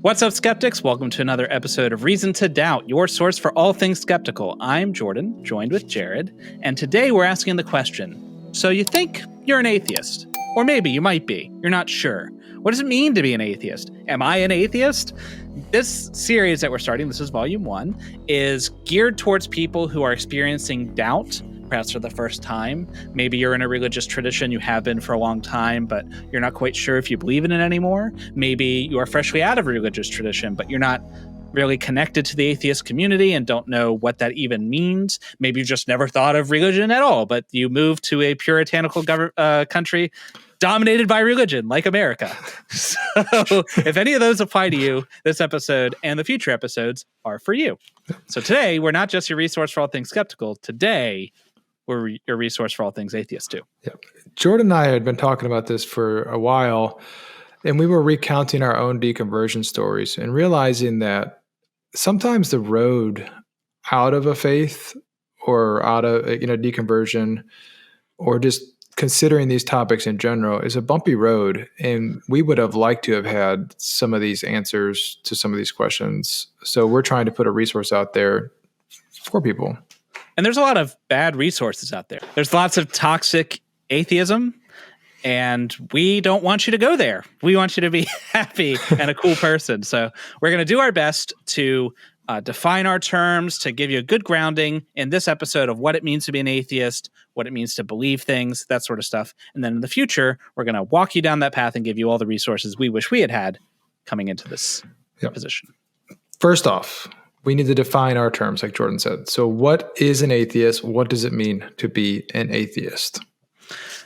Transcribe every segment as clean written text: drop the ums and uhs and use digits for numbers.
What's up, skeptics? Welcome to another episode of Reason to Doubt, your source for all things skeptical. I'm Jordan, joined with Jared, and today we're asking the question, so you think you're an atheist? Or maybe you might be. You're not sure. What does it mean to be an atheist? Am I an atheist? This series that we're starting, this is volume 1, is geared towards people who are experiencing doubt, perhaps for the first time. Maybe you're in a religious tradition, you have been for a long time, but you're not quite sure if you believe in it anymore. Maybe you are freshly out of a religious tradition, but you're not really connected to the atheist community and don't know what that even means. Maybe you just never thought of religion at all, but you moved to a puritanical country dominated by religion, like America. So if any of those apply to you, this episode and the future episodes are for you. So today, we're not just your resource for all things skeptical. Today, we're your resource for all things atheist too. Yeah. Jordan and I had been talking about this for a while, and we were recounting our own deconversion stories and realizing that sometimes the road out of a faith or out of deconversion or just considering these topics in general is a bumpy road. And we would have liked to have had some of these answers to some of these questions. So we're trying to put a resource out there for people. And there's a lot of bad resources out there. There's lots of toxic atheism, and we don't want you to go there. We want you to be happy and a cool person. So we're going to do our best to define our terms, to give you a good grounding in this episode of what it means to be an atheist, what it means to believe things, that sort of stuff. And then in the future, we're going to walk you down that path and give you all the resources we wish we had coming into this position. First off, we need to define our terms, like Jordan said. So what is an atheist? What does it mean to be an atheist?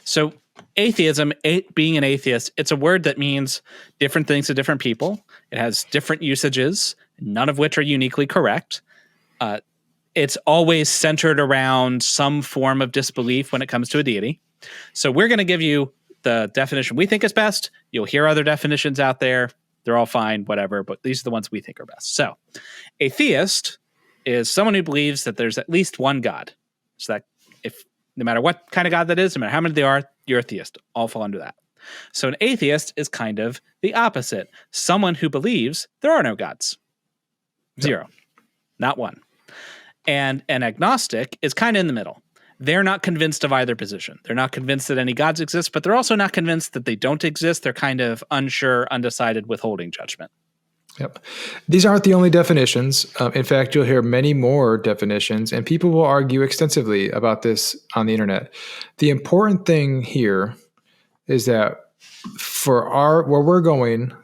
So atheism, being an atheist, it's a word that means different things to different people. It has different usages, none of which are uniquely correct. It's always centered around some form of disbelief when it comes to a deity. So we're going to give you the definition we think is best. You'll hear other definitions out there. They're all fine, whatever, but these are the ones we think are best. So a theist is someone who believes that there's at least one God. So that if no matter what kind of God that is, no matter how many they are, you're a theist. All fall under that. So an atheist is kind of the opposite. Someone who believes there are no gods. Zero. Not one. And an agnostic is kind of in the middle. They're not convinced of either position. They're not convinced that any gods exist, but they're also not convinced that they don't exist. They're kind of unsure, undecided, withholding judgment. Yep. These aren't the only definitions. In fact, you'll hear many more definitions, and people will argue extensively about this on the internet. The important thing here is that for where we're going,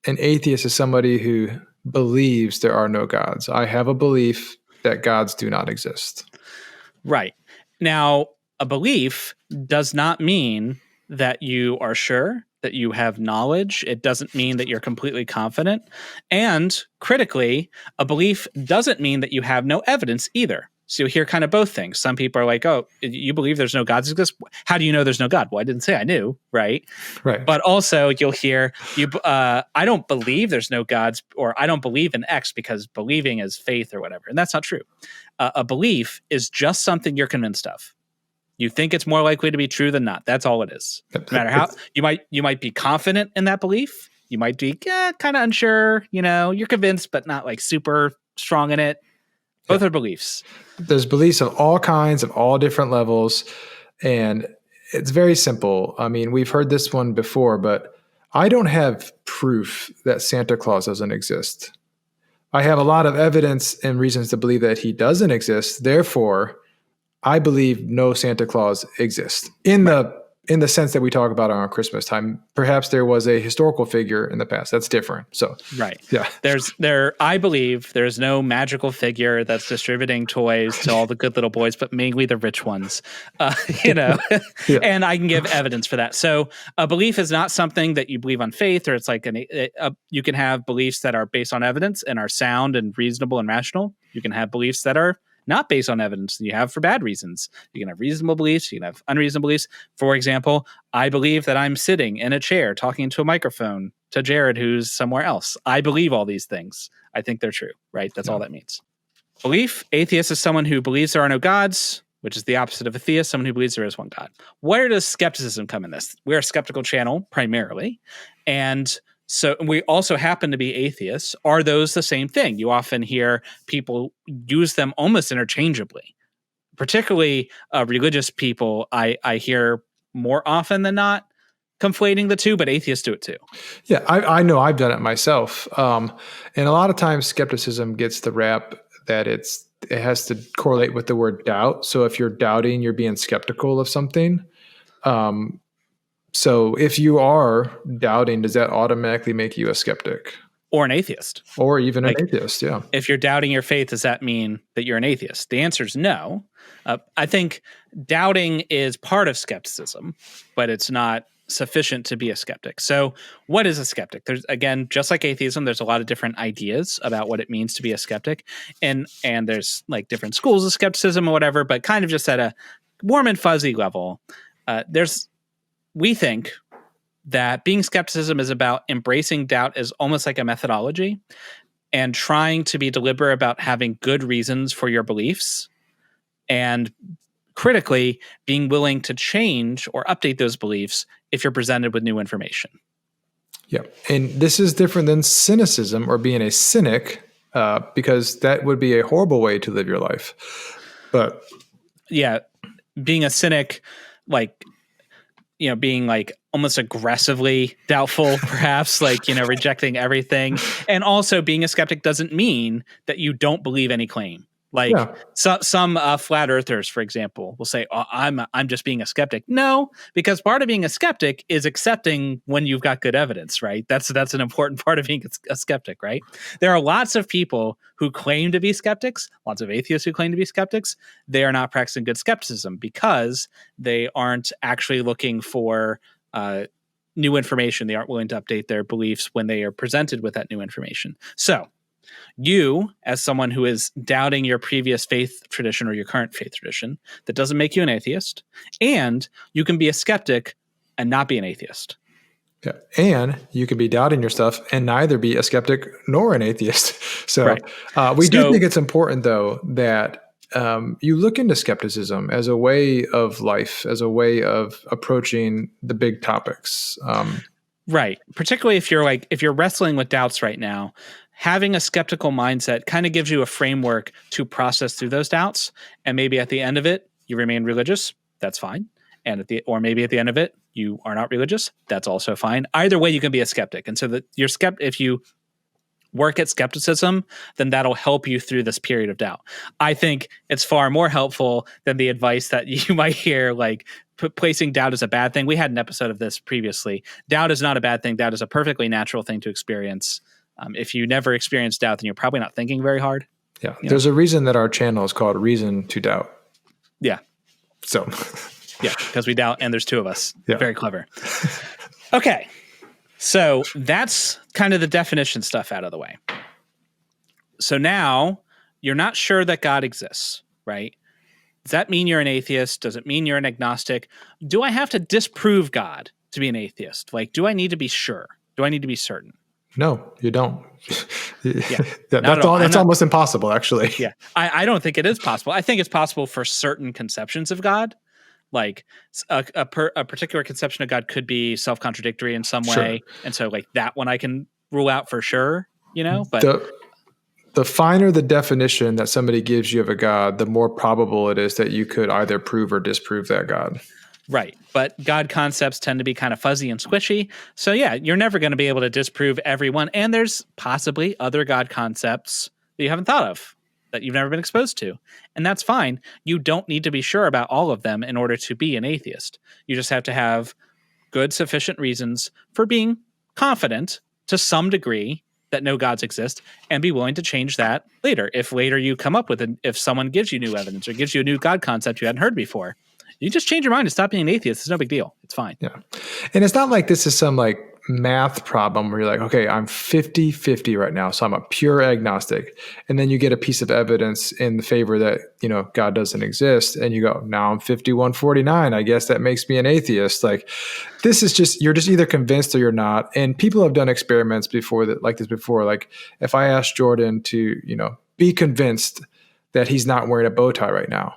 an atheist is somebody who believes there are no gods. I have a belief that gods do not exist. Right. Now, a belief does not mean that you are sure, that you have knowledge. It doesn't mean that you're completely confident. And critically, a belief doesn't mean that you have no evidence either. So you'll hear kind of both things. Some people are like, oh, you believe there's no gods exist? How do you know there's no God? Well, I didn't say I knew, right? Right. But also you'll hear, I don't believe there's no gods, or I don't believe in X because believing is faith or whatever. And that's not true. A belief is just something you're convinced of. You think it's more likely to be true than not. That's all it is. No matter how you might be confident in that belief. You might be kind of unsure. You're convinced, but not like super strong in it. Both are beliefs. There's beliefs of all kinds, of all different levels, and it's very simple. I mean, we've heard this one before, but I don't have proof that Santa Claus doesn't exist. I have a lot of evidence and reasons to believe that he doesn't exist. Therefore, I believe no Santa Claus exists in the sense that we talk about on Christmas time. Perhaps there was a historical figure in the past. That's different. So right. Yeah. I believe there's no magical figure that's distributing toys to all the good little boys, but mainly the rich ones. Yeah. And I can give evidence for that. So a belief is not something that you believe on faith, or it's like you can have beliefs that are based on evidence and are sound and reasonable and rational. You can have beliefs that are not based on evidence that you have for bad reasons. You can have reasonable beliefs. You can have unreasonable beliefs. For example, I believe that I'm sitting in a chair talking into a microphone to Jared, who's somewhere else. I believe all these things. I think they're true, right? That's all that means. Belief. Atheist is someone who believes there are no gods, which is the opposite of a theist, someone who believes there is one God. Where does skepticism come in this? We're a skeptical channel primarily. And So we also happen to be atheists. Are those the same thing? You often hear people use them almost interchangeably, particularly religious people. I hear more often than not conflating the two, but atheists do it too. Yeah, I know I've done it myself. And a lot of times skepticism gets the rap that it has to correlate with the word doubt. So if you're doubting, you're being skeptical of something. So if you are doubting, does that automatically make you a skeptic? Or an atheist. Or even an atheist, yeah. If you're doubting your faith, does that mean that you're an atheist? The answer is no. I think doubting is part of skepticism, but it's not sufficient to be a skeptic. So what is a skeptic? There's, again, just like atheism, there's a lot of different ideas about what it means to be a skeptic. And there's like different schools of skepticism or whatever, but kind of just at a warm and fuzzy level, we think that being skepticism is about embracing doubt as almost like a methodology and trying to be deliberate about having good reasons for your beliefs and critically being willing to change or update those beliefs if you're presented with new information. Yeah. And this is different than cynicism or being a cynic, because that would be a horrible way to live your life. But yeah, being a cynic, like, being like almost aggressively doubtful, perhaps, like, rejecting everything. And also being a skeptic doesn't mean that you don't believe any claim. Like some flat earthers, for example, will say, "Oh, I'm just being a skeptic." No, because part of being a skeptic is accepting when you've got good evidence, right? That's an important part of being a skeptic, right? There are lots of people who claim to be skeptics, lots of atheists who claim to be skeptics. They are not practicing good skepticism because they aren't actually looking for new information. They aren't willing to update their beliefs when they are presented with that new information. So you, as someone who is doubting your previous faith tradition or your current faith tradition, that doesn't make you an atheist. And you can be a skeptic and not be an atheist. Yeah. And you can be doubting your stuff and neither be a skeptic nor an atheist. So we do think it's important, though, that you look into skepticism as a way of life, as a way of approaching the big topics. Right. Particularly if you're wrestling with doubts right now, having a skeptical mindset kind of gives you a framework to process through those doubts. And maybe at the end of it, you remain religious. That's fine. And or maybe at the end of it, you are not religious. That's also fine. Either way, you can be a skeptic. And so that if you work at skepticism, then that'll help you through this period of doubt. I think it's far more helpful than the advice that you might hear, like placing doubt as a bad thing. We had an episode of this previously. Doubt is not a bad thing. Doubt is a perfectly natural thing to experience. If you never experience doubt, then you're probably not thinking very hard. Yeah. There's a reason that our channel is called Reason to Doubt. Yeah. So. Yeah, because we doubt, and there's two of us. Yeah. Very clever. Okay. So that's kind of the definition stuff out of the way. So now you're not sure that God exists, right? Does that mean you're an atheist? Does it mean you're an agnostic? Do I have to disprove God to be an atheist? Like, do I need to be sure? Do I need to be certain? No, you don't. Yeah, that's almost impossible, actually. Yeah, I don't think it is possible. I think it's possible for certain conceptions of God. Like a particular conception of God could be self-contradictory in some way. And so like that one I can rule out for sure, but the finer the definition that somebody gives you of a God, the more probable it is that you could either prove or disprove that God. Right. But God concepts tend to be kind of fuzzy and squishy. So yeah, you're never going to be able to disprove everyone. And there's possibly other God concepts that you haven't thought of, that you've never been exposed to. And that's fine. You don't need to be sure about all of them in order to be an atheist. You just have to have good, sufficient reasons for being confident to some degree that no gods exist and be willing to change that later. If later you come up with if someone gives you new evidence or gives you a new God concept you hadn't heard before, you just change your mind and stop being an atheist. It's no big deal. It's fine. Yeah. And it's not like this is some like math problem where you're like, okay, I'm 50-50 right now. So I'm a pure agnostic. And then you get a piece of evidence in the favor that, God doesn't exist. And you go, now I'm 51-49. I guess that makes me an atheist. Like this is just, you're just either convinced or you're not. And people have done experiments before like this before. Like if I asked Jordan to, be convinced that he's not wearing a bow tie right now,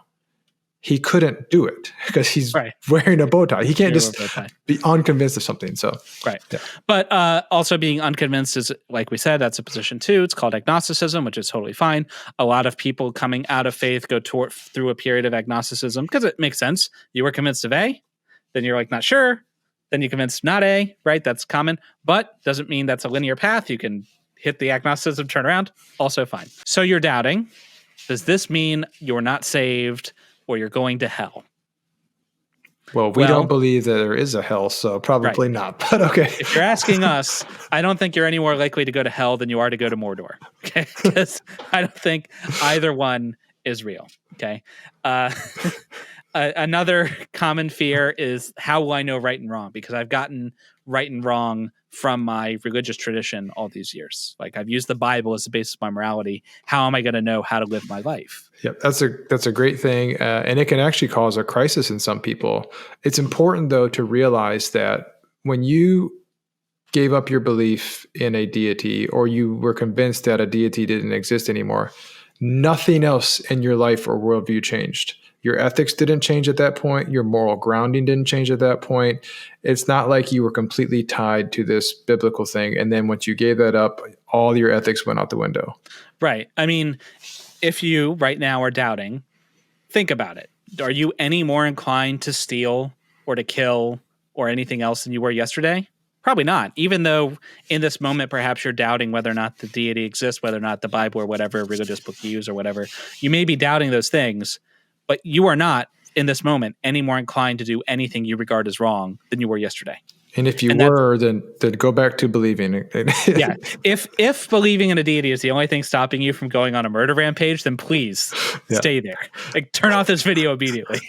he couldn't do it because he's Right. wearing a bow tie. He can't You're just a bow tie. be unconvinced of something. So, Right. yeah. But also being unconvinced is, like we said, that's a position too. It's called agnosticism, which is totally fine. A lot of people coming out of faith go through a period of agnosticism because it makes sense. You were convinced of A, then you're like, not sure. Then you convinced not A, right? That's common, but doesn't mean that's a linear path. You can hit the agnosticism, turn around, also fine. So you're doubting. Does this mean you're not saved or you're going to hell? Well, we don't believe that there is a hell, so probably not. But okay. If you're asking us, I don't think you're any more likely to go to hell than you are to go to Mordor. Okay, because I don't think either one is real. Okay. Another common fear is, how will I know right and wrong? Because I've gotten right and wrong from my religious tradition all these years. Like, I've used the Bible as the basis of my morality. How am I going to know how to live my life? Yep, that's a great thing, and it can actually cause a crisis in some people. It's important, though, to realize that when you gave up your belief in a deity, or you were convinced that a deity didn't exist anymore, nothing else in your life or worldview changed. Your ethics didn't change at that point. Your moral grounding didn't change at that point. It's not like you were completely tied to this biblical thing, and then once you gave that up, all your ethics went out the window. Right. I mean, if you right now are doubting, think about it. Are you any more inclined to steal or to kill or anything else than you were yesterday? Probably not. Even though in this moment, perhaps you're doubting whether or not the deity exists, whether or not the Bible or whatever religious book you use or whatever, you may be doubting those things, but you are not in this moment any more inclined to do anything you regard as wrong than you were yesterday. And if you were, then go back to believing. Yeah. If believing in a deity is the only thing stopping you from going on a murder rampage, then please stay there. Like, turn off this video immediately.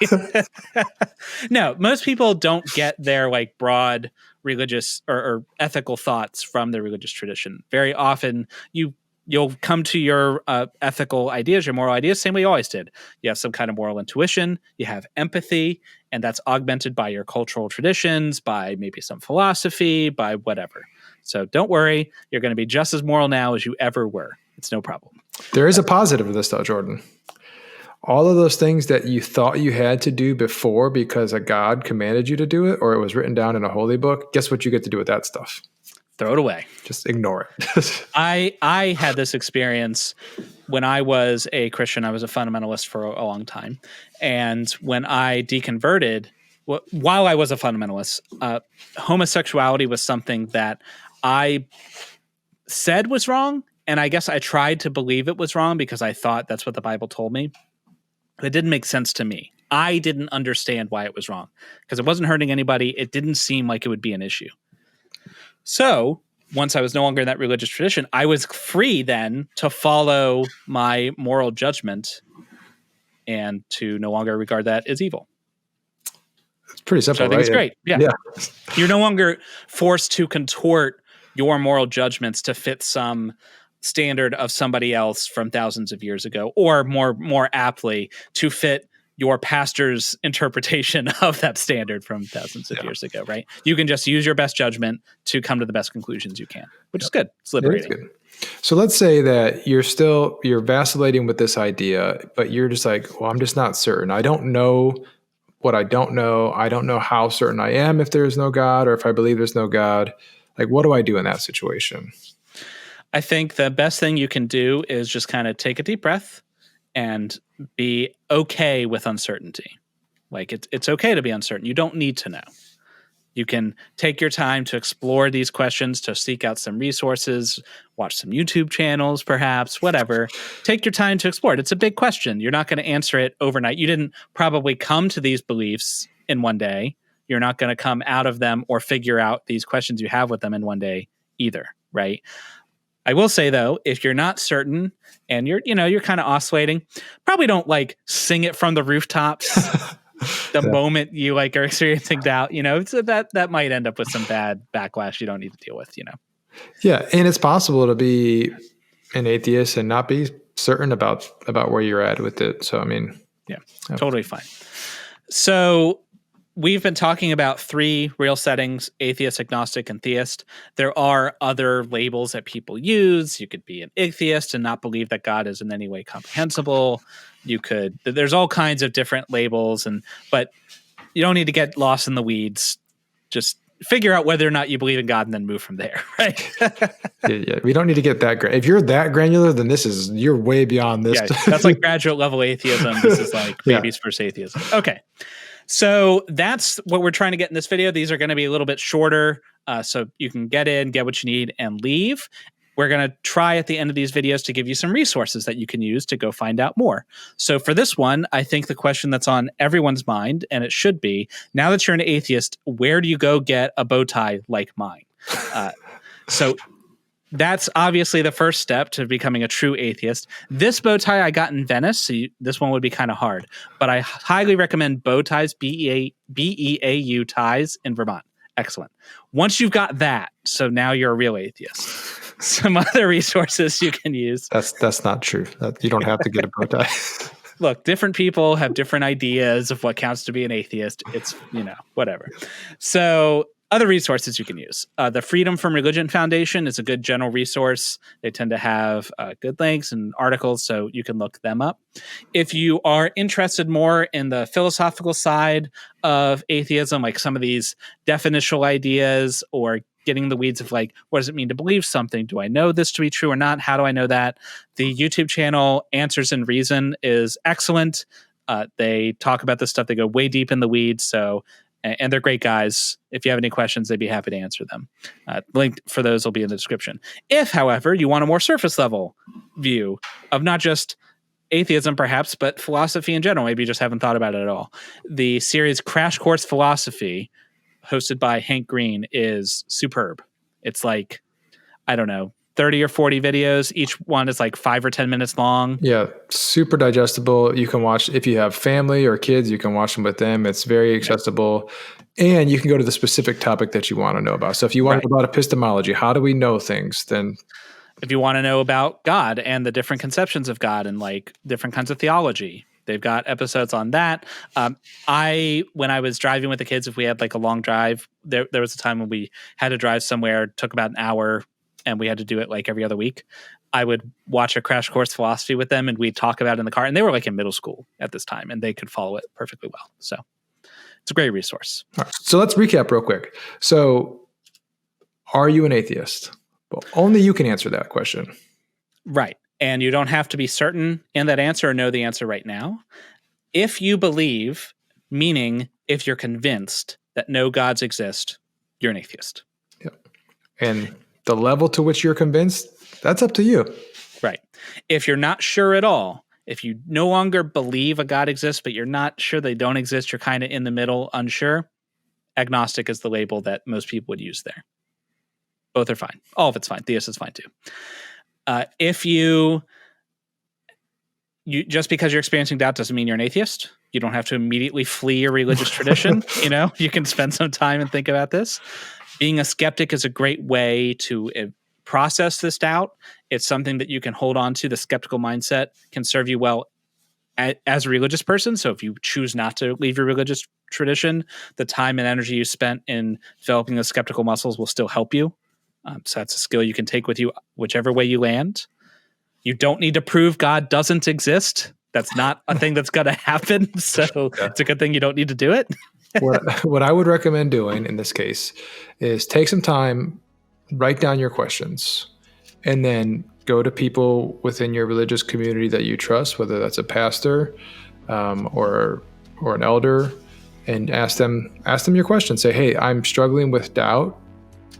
No, most people don't get their like broad religious or ethical thoughts from their religious tradition. Very often you'll come to your ethical ideas, your moral ideas, same way you always did. You have some kind of moral intuition, you have empathy, and that's augmented by your cultural traditions, by maybe some philosophy, by whatever. So don't worry, you're going to be just as moral now as you ever were. It's no problem. There is a positive of this, though, Jordan. All of those things that you thought you had to do before because a God commanded you to do it, or it was written down in a holy book, guess what you get to do with that stuff? Throw it away. Just ignore it. I had this experience when I was a Christian. I was a fundamentalist for a long time. And when I deconverted, while I was a fundamentalist, homosexuality was something that I said was wrong. And I guess I tried to believe it was wrong because I thought that's what the Bible told me. It didn't make sense to me. I didn't understand why it was wrong because it wasn't hurting anybody. It didn't seem like it would be an issue. So once I was no longer in that religious tradition, I was free then to follow my moral judgment and to no longer regard that as evil. It's pretty simple, so I think right? It's great. Yeah. You're no longer forced to contort your moral judgments to fit some standard of somebody else from thousands of years ago, or more aptly to fit your pastor's interpretation of that standard from thousands of years ago, right? You can just use your best judgment to come to the best conclusions you can, which is good. It's liberating. It is good. So let's say that you're vacillating with this idea, but you're just like, well, I'm just not certain. I don't know what I don't know. I don't know how certain I am if there's no God or if I believe there's no God. Like, what do I do in that situation? I think the best thing you can do is just kind of take a deep breath and be okay with uncertainty. Like, it's okay to be uncertain. You don't need to know. You can take your time to explore these questions, to seek out some resources, watch some YouTube channels, perhaps, whatever. Take your time to explore it. It's a big question. You're not going to answer it overnight. You didn't probably come to these beliefs in one day. You're not going to come out of them or figure out these questions you have with them in one day either, right? I will say, though, if you're not certain and you're kind of oscillating, probably don't like sing it from the rooftops the moment you like are experiencing doubt. So that might end up with some bad backlash you don't need to deal with. Yeah, and it's possible to be an atheist and not be certain about where you're at with it. So I mean, totally fine. So we've been talking about 3 real settings: atheist, agnostic, and theist. There are other labels that people use. You could be an atheist and not believe that God is in any way comprehensible. There's all kinds of different labels, but you don't need to get lost in the weeds. Just figure out whether or not you believe in God and then move from there, right? Yeah. We don't need to get that granular. If you're that granular, then you're way beyond this. Yeah, that's like graduate level atheism. This is like baby's first atheism. Okay. So that's what we're trying to get in this video. These are going to be a little bit shorter, so you can get in, get what you need, and leave. We're going to try at the end of these videos to give you some resources that you can use to go find out more. So for this one, I think the question that's on everyone's mind, and it should be, now that you're an atheist, where do you go get a bow tie like mine? So that's obviously the first step to becoming a true atheist. This bow tie I got in Venice, so this one would be kind of hard, but I highly recommend Bow Ties, BEAU ties in Vermont. Excellent. Once you've got that, so now you're a real atheist. Some other resources you can use. That's not true. You don't have to get a bow tie. Look, different people have different ideas of what counts to be an atheist. It's, whatever. So other resources you can use. The Freedom from Religion Foundation is a good general resource. They tend to have good links and articles, so you can look them up. If you are interested more in the philosophical side of atheism, like some of these definitional ideas or getting in the weeds of like, what does it mean to believe something? Do I know this to be true or not? How do I know that? The YouTube channel Answers in Reason is excellent. They talk about this stuff. They go way deep in the weeds. And they're great guys. If you have any questions, they'd be happy to answer them. Link for those will be in the description. If, however, you want a more surface level view of not just atheism, perhaps, but philosophy in general, maybe you just haven't thought about it at all. The series Crash Course Philosophy, hosted by Hank Green, is superb. It's like, I don't know, 30 or 40 videos. Each one is like 5 or 10 minutes long. Yeah, super digestible. You can watch, if you have family or kids, you can watch them with them. It's very accessible. And you can go to the specific topic that you want to know about. So if you want to know about epistemology, how do we know things, then... If you want to know about God and the different conceptions of God and like different kinds of theology, they've got episodes on that. When I was driving with the kids, if we had like a long drive, there was a time when we had to drive somewhere, it took about an hour, and we had to do it like every other week. I would watch a Crash Course Philosophy with them, and we'd talk about it in the car. And they were like in middle school at this time, and they could follow it perfectly well. So it's a great resource. All right, so let's recap real quick. So are you an atheist? Well, only you can answer that question. Right. And you don't have to be certain in that answer or know the answer right now. If you believe, meaning if you're convinced that no gods exist, you're an atheist. Yep. And the level to which you're convinced, that's up to you. Right. If you're not sure at all, if you no longer believe a God exists, but you're not sure they don't exist, you're kind of in the middle, unsure, agnostic is the label that most people would use there. Both are fine. All of it's fine. Theist is fine too. If you just because you're experiencing doubt doesn't mean you're an atheist. You don't have to immediately flee your religious tradition. You can spend some time and think about this. Being a skeptic is a great way to process this doubt. It's something that you can hold on to. The skeptical mindset can serve you well as a religious person. So if you choose not to leave your religious tradition, the time and energy you spent in developing the skeptical muscles will still help you. So that's a skill you can take with you whichever way you land. You don't need to prove God doesn't exist. That's not a thing that's going to happen. So It's a good thing you don't need to do it. What I would recommend doing in this case is take some time, write down your questions, and then go to people within your religious community that you trust, whether that's a pastor or an elder, and ask them your questions. Say, hey, I'm struggling with doubt.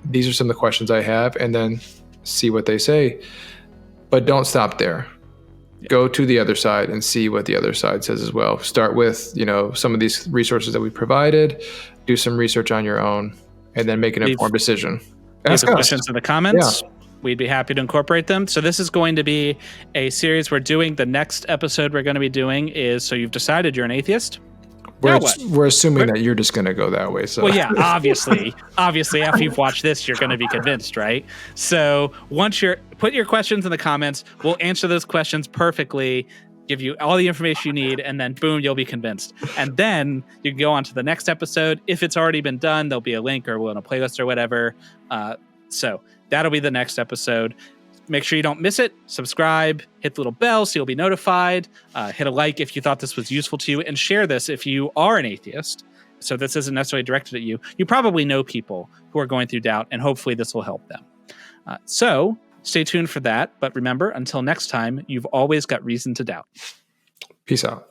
These are some of the questions I have, and then see what they say. But don't stop there. Yeah. Go to the other side and see what the other side says as well. Start with, some of these resources that we provided, do some research on your own, and then make an informed decision. Ask questions in the comments. Yeah. We'd be happy to incorporate them. So this is going to be a series we're doing. The next episode we're going to be doing is, so you've decided you're an atheist. We're assuming that you're just going to go that way. So. Well, yeah, obviously, after you've watched this, you're going to be convinced, right? So once put your questions in the comments, we'll answer those questions perfectly, give you all the information you need, and then boom, you'll be convinced. And then you can go on to the next episode. If it's already been done, there'll be a link or we'll in a playlist or whatever. So that'll be the next episode. make sure you don't miss it. Subscribe, hit the little bell so you'll be notified. Hit a like if you thought this was useful to you, and share this if you are an atheist. So this isn't necessarily directed at you. You probably know people who are going through doubt, and hopefully this will help them. So stay tuned for that. But remember, until next time, you've always got reason to doubt. Peace out.